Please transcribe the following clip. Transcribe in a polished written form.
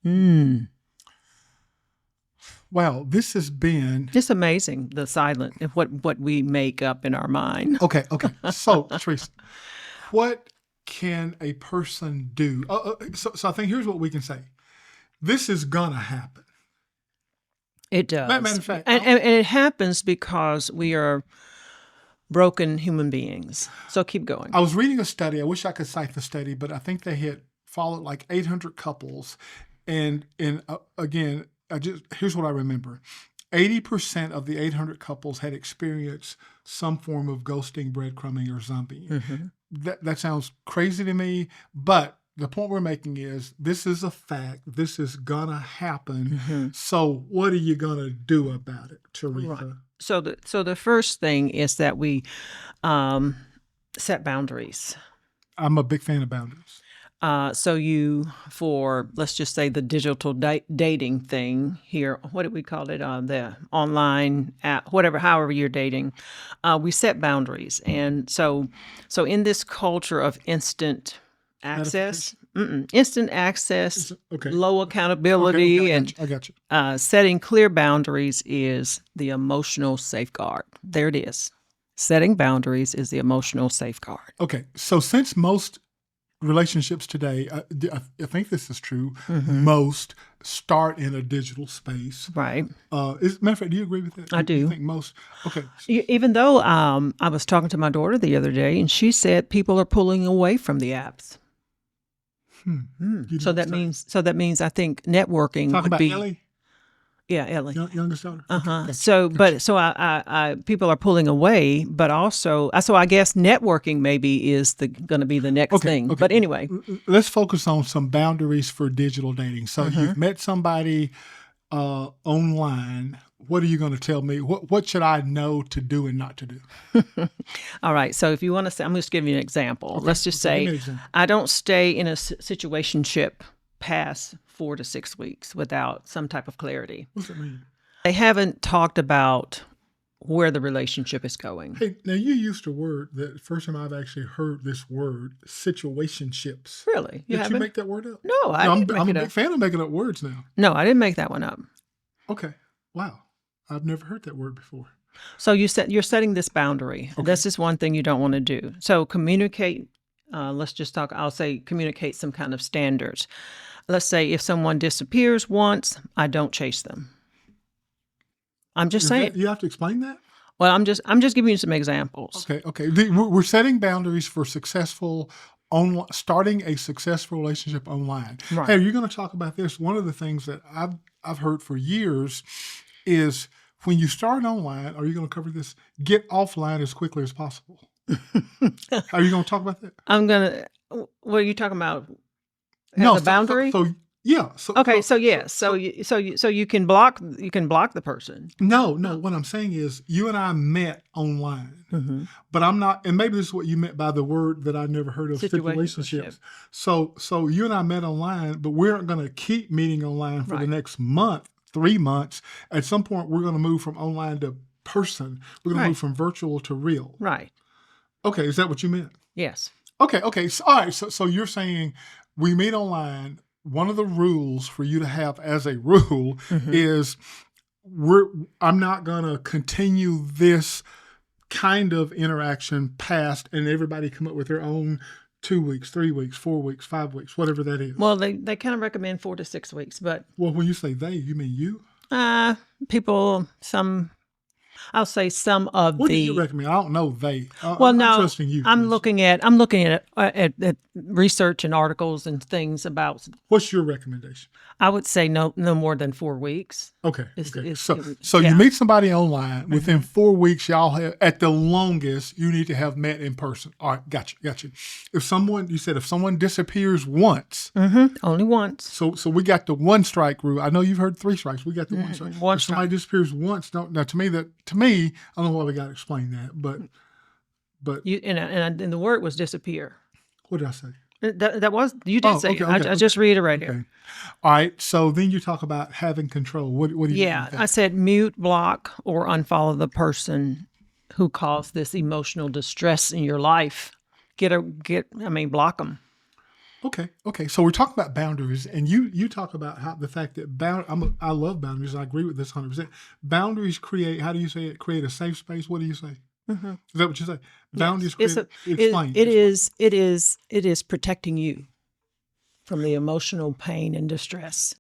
Mm. Wow, this has been It's amazing, the silent, what we make up in our mind. okay. So, Teresa, what can a person do? So I think here's what we can say. This is gonna happen. It Matter does. of fact, And it happens because we are broken human beings. So keep going. I was reading a study. I wish I could cite the study, but I think they had followed like 800 couples, and again, here's what I remember: 80% of the 800 couples had experienced some form of ghosting, breadcrumbing, or zombie. That sounds crazy to me, but the point we're making is this is a fact. This is gonna happen. So what are you gonna do about it, Teresa? Right. So the first thing is that we set boundaries. I'm a big fan of boundaries. For let's just say the digital dating thing here, what do we call it? The online app, however you're dating, we set boundaries. And so in this culture of instant access, Okay. low accountability, Okay, I got you. setting clear boundaries is the emotional safeguard. There it is. Setting boundaries is the emotional safeguard. Okay, so since most relationships today, I think this is true, most start in a digital space. Right. Matter of fact, do you agree with that? I do. You think most? Okay. Even though I was talking to my daughter the other day, and she said people are pulling away from the apps. So that means I think networking Talking would about be Ellie? Yeah, Ellie. Youngest daughter? Okay. So I people are pulling away, but also I guess networking maybe is going to be the next thing. Okay. But anyway, let's focus on some boundaries for digital dating. So you've met somebody online. What are you going to tell me? What should I know to do and not to do? All right. So if you want to say, I'm just giving you an example. Let's just say I don't stay in a situationship past 4 to 6 weeks without some type of clarity. What's that mean? They haven't talked about where the relationship is going. Hey, now you used a word that first time I've actually heard this word, situationships. Really? Did you make that word up? No, I'm a big fan of making up words now. No, I didn't make that one up. Okay. Wow. I've never heard that word before. So you're setting this boundary. Okay. This is one thing you don't want to do. So communicate. Let's just talk. I'll say communicate some kind of standards. Let's say if someone disappears once, I don't chase them. I'm just saying. You have to explain that? Well, I'm just giving you some examples. Okay. We're setting boundaries for starting a successful relationship online. Right. Hey, you're going to talk about this. One of the things that I've heard for years is when you start online, are you going to cover this? Get offline as quickly as possible. Are you going to talk about that? What are you talking about? No, a boundary. Yeah. So you can block the person. No. What I'm saying is, you and I met online, but I'm not. And maybe this is what you meant by the word that I never heard of, situationships. So you and I met online, but we aren't going to keep meeting online for the next month, 3 months. At some point, we're going to move from online to person. We're going to move from virtual to real. Right. Okay. Is that what you meant? Yes. Okay. So, all right. So you're saying we meet online. One of the rules for you to have as a rule is I'm not going to continue this kind of interaction past, and everybody come up with their own 2 weeks, 3 weeks, 4 weeks, 5 weeks, whatever that is. Well, they kind of recommend 4 to 6 weeks, but when you say they, you mean you? People, I'll say some of what do you recommend? I don't know they. I'm trusting you. I'm looking at research and articles and things about. What's your recommendation? I would say no more than 4 weeks. Okay. So you meet somebody online. Within 4 weeks, y'all have, at the longest, you need to have met in person. All right, got you. If someone disappears once, only once. So we got the 1 strike rule. I know you've heard 3 strikes. We got the 1 strike. If somebody disappears once, now to me, I don't know why we got to explain that, but you and the word was disappear. What did I say? That was, you did say. I just reiterated. Okay. All right. So then you talk about having control. What do you? Yeah, I said mute, block, or unfollow the person who caused this emotional distress in your life. Block them. Okay. So we're talking about boundaries, and you talk about how the fact that I love boundaries. I agree with this 100%. Boundaries create. How do you say it? Create a safe space. What do you say? Mm-hmm. Is that what you say? Boundaries Yes. create. Explain. It is protecting you from the emotional pain and distress.